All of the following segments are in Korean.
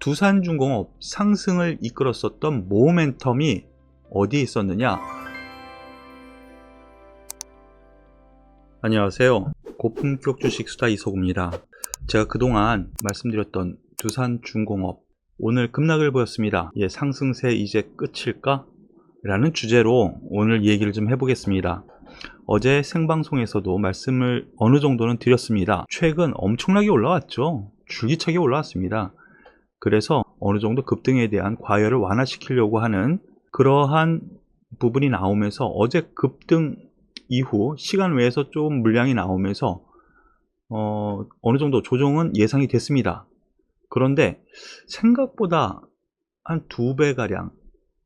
두산중공업 상승을 이끌었었던 모멘텀이 어디에 있었느냐? 안녕하세요. 고품격 주식 수다 이소구입니다. 제가 그동안 말씀드렸던 두산중공업 오늘 급락을 보였습니다. 상승세 이제 끝일까? 라는 주제로 오늘 얘기를 좀 해보겠습니다. 어제 생방송에서도 말씀을 어느 정도는 드렸습니다. 최근 엄청나게 올라왔죠. 줄기차게 올라왔습니다. 그래서 어느 정도 급등에 대한 과열을 완화시키려고 하는 그러한 부분이 나오면서 어제 급등 이후 시간 외에서 좀 물량이 나오면서 어느 정도 조정은 예상이 됐습니다. 그런데 생각보다 한 2배가량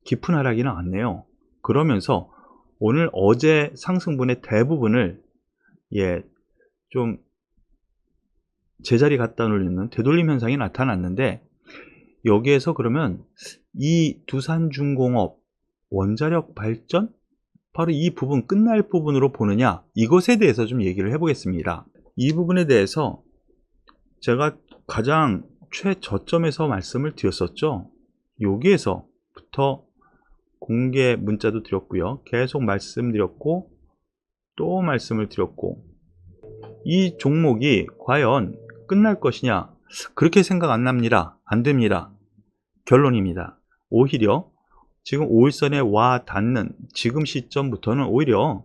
깊은 하락이 나왔네요. 그러면서 오늘 어제 상승분의 대부분을 좀 제자리 갖다 놓는 되돌림 현상이 나타났는데, 여기에서 그러면 이 두산중공업 원자력 발전? 바로 이 부분 끝날 부분으로 보느냐, 이것에 대해서 좀 얘기를 해보겠습니다. 이 부분에 대해서 제가 가장 최저점에서 말씀을 드렸었죠. 여기에서부터 공개 문자도 드렸고요, 계속 말씀드렸고 또 말씀을 드렸고, 이 종목이 과연 끝날 것이냐, 그렇게 생각 안 납니다. 안 됩니다. 결론입니다. 오히려 지금 5일선에 와 닿는 지금 시점부터는 오히려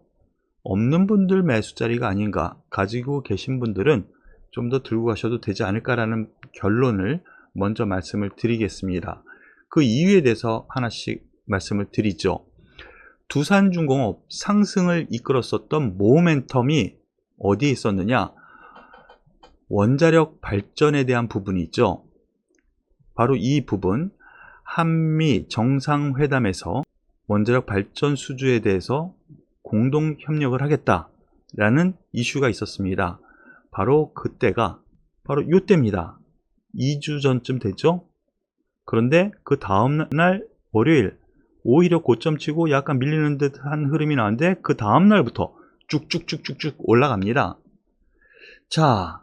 없는 분들 매수 자리가 아닌가, 가지고 계신 분들은 좀 더 들고 가셔도 되지 않을까라는 결론을 먼저 말씀을 드리겠습니다. 그 이유에 대해서 하나씩 말씀을 드리죠. 두산중공업 상승을 이끌었었던 모멘텀이 어디에 있었느냐? 원자력 발전에 대한 부분이 있죠. 바로 이 부분, 한미 정상회담에서 원자력 발전 수주에 대해서 공동 협력을 하겠다라는 이슈가 있었습니다. 바로 그때가 바로 이때입니다. 2주 전쯤 됐죠. 그런데 그 다음날 월요일 오히려 고점 치고 약간 밀리는 듯한 흐름이 나왔는데, 그 다음날부터 쭉쭉쭉쭉쭉 올라갑니다. 자,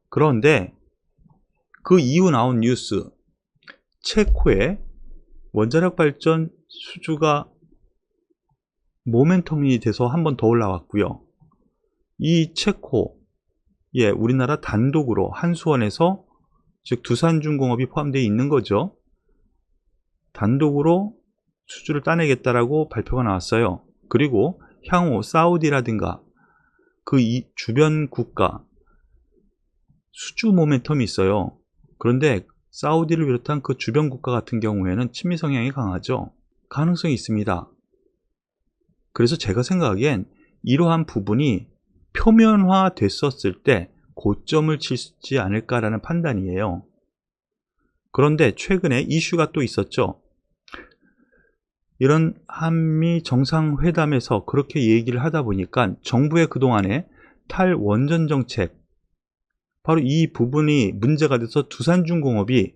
그런데 그 이후 나온 뉴스, 체코의 원자력 발전 수주가 모멘텀이 돼서 한 번 더 올라왔고요. 이 체코, 우리나라 단독으로 한수원에서, 즉 두산중공업이 포함되어 있는 거죠. 단독으로 수주를 따내겠다라고 발표가 나왔어요. 그리고 향후 사우디라든가 그 주변 국가 수주 모멘텀이 있어요. 그런데 사우디를 비롯한 그 주변 국가 같은 경우에는 친미 성향이 강하죠. 가능성이 있습니다. 그래서 제가 생각하기엔 이러한 부분이 표면화 됐었을 때 고점을 치지 않을까라는 판단이에요. 그런데 최근에 이슈가 또 있었죠. 이런 한미 정상회담에서 그렇게 얘기를 하다 보니까 정부의 그동안의 탈원전 정책, 바로 이 부분이 문제가 돼서 두산중공업이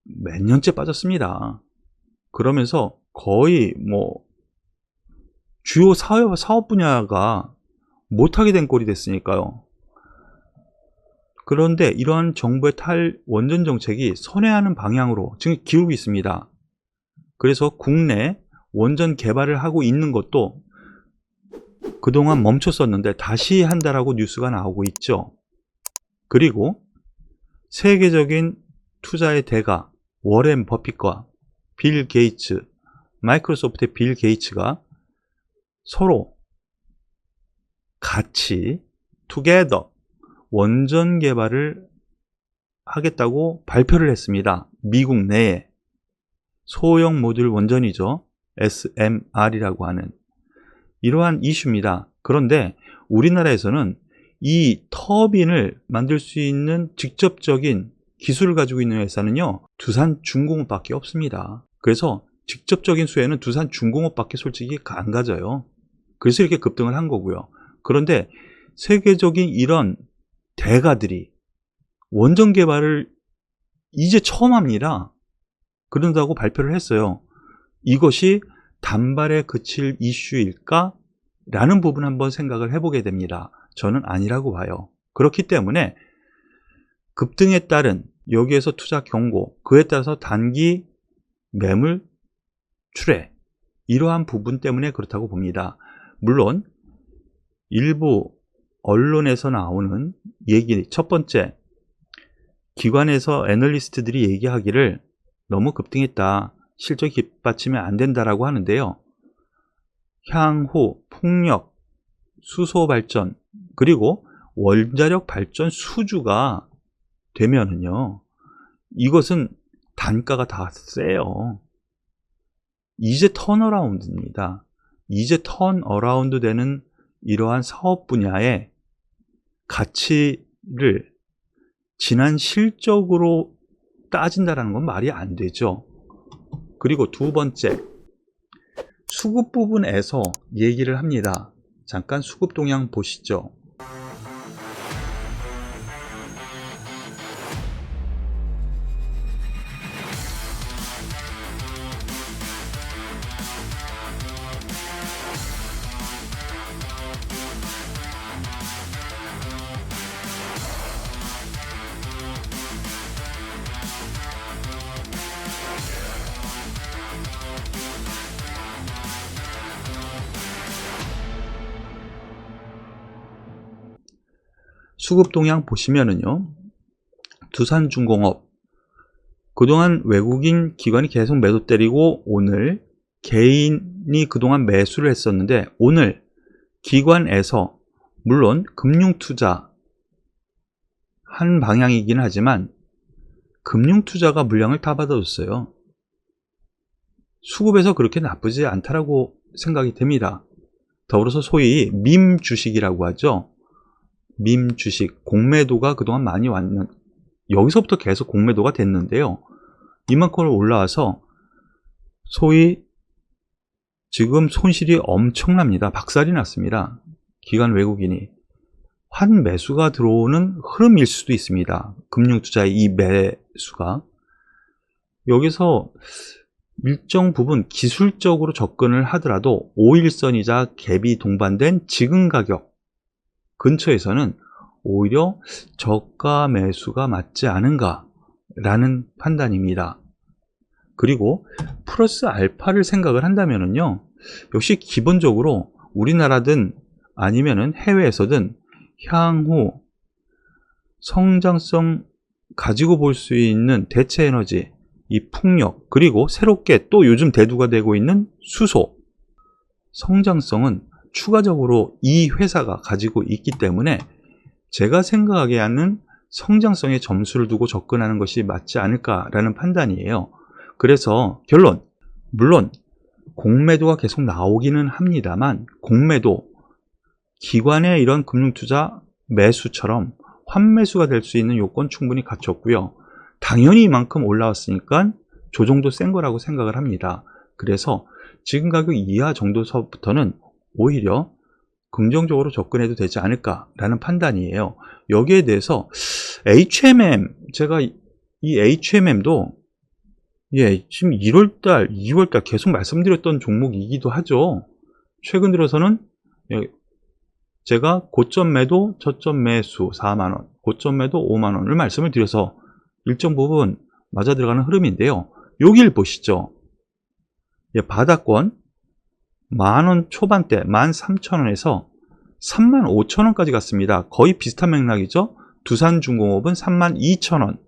몇 년째 빠졌습니다. 그러면서 거의 주요 사업 분야가 못하게 된 꼴이 됐으니까요. 그런데 이러한 정부의 탈원전 정책이 선회하는 방향으로 지금 기울고 있습니다. 그래서 국내 원전 개발을 하고 있는 것도 그동안 멈췄었는데 다시 한다라고 뉴스가 나오고 있죠. 그리고 세계적인 투자의 대가 워렌 버핏과 빌 게이츠, 마이크로소프트의 빌 게이츠가 서로 같이 투게더 원전 개발을 하겠다고 발표를 했습니다. 미국 내에. 소형 모듈 원전이죠. SMR이라고 하는 이러한 이슈입니다. 그런데 우리나라에서는 이 터빈을 만들 수 있는 직접적인 기술을 가지고 있는 회사는요, 두산중공업밖에 없습니다. 그래서 직접적인 수혜는 두산중공업밖에 솔직히 안 가져요. 그래서 이렇게 급등을 한 거고요. 그런데 세계적인 이런 대가들이 원전 개발을 이제 처음 합니다. 그런다고 발표를 했어요. 이것이 단발에 그칠 이슈일까? 라는 부분 한번 생각을 해보게 됩니다. 저는 아니라고 봐요. 그렇기 때문에 급등에 따른 여기에서 투자 경고, 그에 따라서 단기 매물 출회, 이러한 부분 때문에 그렇다고 봅니다. 물론 일부 언론에서 나오는 얘기, 첫 번째, 기관에서 애널리스트들이 얘기하기를 너무 급등했다, 실적 뒷받침이 안 된다라고 하는데요. 향후 풍력, 수소 발전, 그리고 원자력 발전 수주가 되면은요, 이것은 단가가 다 세요. 이제 턴어라운드입니다. 이제 턴어라운드 되는 이러한 사업 분야의 가치를 지난 실적으로 따진다는 건 말이 안 되죠. 그리고 두 번째, 수급 부분에서 얘기를 합니다. 잠깐 수급 동향 보시죠. 수급 동향 보시면은요, 두산중공업, 그동안 외국인 기관이 계속 매도 때리고 오늘 개인이 그동안 매수를 했었는데, 오늘 기관에서 물론 금융투자 한 방향이긴 하지만 금융투자가 물량을 다 받아줬어요. 수급에서 그렇게 나쁘지 않다라고 생각이 됩니다. 더불어서 소위 밈 주식이라고 하죠. 밈 주식, 공매도가 그동안 많이 왔는, 여기서부터 계속 공매도가 됐는데요. 이만큼 올라와서 소위 지금 손실이 엄청납니다. 박살이 났습니다. 기관 외국인이. 환매수가 들어오는 흐름일 수도 있습니다. 금융투자의 이 매수가. 여기서 일정 부분 기술적으로 접근을 하더라도 5일선이자 갭이 동반된 지금 가격 근처에서는 오히려 저가 매수가 맞지 않은가 라는 판단입니다. 그리고 플러스 알파를 생각을 한다면요, 역시 기본적으로 우리나라든 아니면은 해외에서든 향후 성장성 가지고 볼 수 있는 대체 에너지, 이 풍력, 그리고 새롭게 또 요즘 대두가 되고 있는 수소, 성장성은 추가적으로 이 회사가 가지고 있기 때문에 제가 생각하기에 하는 성장성에 점수를 두고 접근하는 것이 맞지 않을까라는 판단이에요. 그래서 결론, 물론 공매도가 계속 나오기는 합니다만, 공매도, 기관의 이런 금융투자 매수처럼 환매수가 될 수 있는 요건 충분히 갖췄고요. 당연히 이만큼 올라왔으니까 조정도 센 거라고 생각을 합니다. 그래서 지금 가격 이하 정도서부터는 오히려 긍정적으로 접근해도 되지 않을까라는 판단이에요. 여기에 대해서 HMM, 제가 이 HMM도 지금 1월달, 2월달 계속 말씀드렸던 종목이기도 하죠. 최근 들어서는 제가 고점 매도, 저점 매수 4만원, 고점 매도 5만원을 말씀을 드려서 일정 부분 맞아 들어가는 흐름인데요. 여기를 보시죠. 바닥권 만원 초반대 13,000원에서 35,000원까지 갔습니다. 거의 비슷한 맥락이죠. 두산중공업은 32,000원,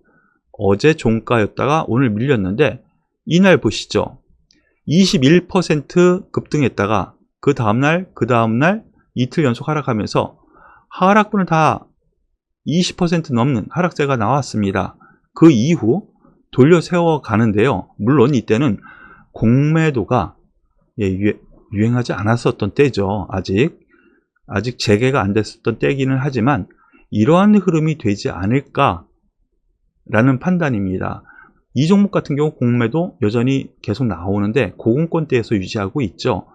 어제 종가였다가 오늘 밀렸는데, 이날 보시죠. 21% 급등했다가 그 다음날 이틀 연속 하락하면서 하락분을 다 20% 넘는 하락세가 나왔습니다. 그 이후 돌려 세워 가는데요. 물론 이때는 공매도가 유행하지 않았었던 때죠. 아직 재개가 안 됐었던 때기는 하지만 이러한 흐름이 되지 않을까라는 판단입니다. 이 종목 같은 경우 공매도 여전히 계속 나오는데 고공권대에서 유지하고 있죠.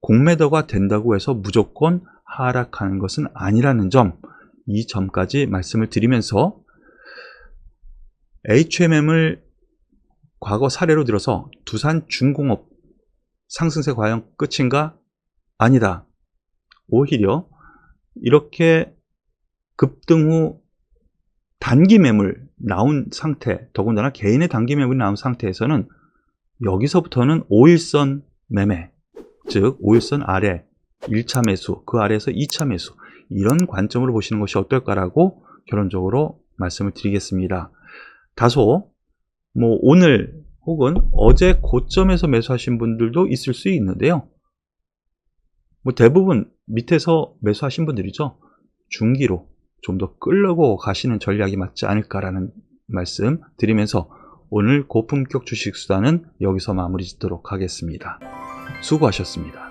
공매도가 된다고 해서 무조건 하락하는 것은 아니라는 점, 이 점까지 말씀을 드리면서 HMM을 과거 사례로 들어서 두산중공업 상승세 과연 끝인가? 아니다. 오히려 이렇게 급등 후 단기 매물 나온 상태, 더군다나 개인의 단기 매물이 나온 상태에서는 여기서부터는 5일선 매매, 즉 5일선 아래 1차 매수, 그 아래에서 2차 매수, 이런 관점으로 보시는 것이 어떨까라고 결론적으로 말씀을 드리겠습니다. 다소 오늘 혹은 어제 고점에서 매수하신 분들도 있을 수 있는데요. 대부분 밑에서 매수하신 분들이죠. 중기로 좀 더 끌고 가시는 전략이 맞지 않을까라는 말씀 드리면서 오늘 고품격 주식 수단은 여기서 마무리 짓도록 하겠습니다. 수고하셨습니다.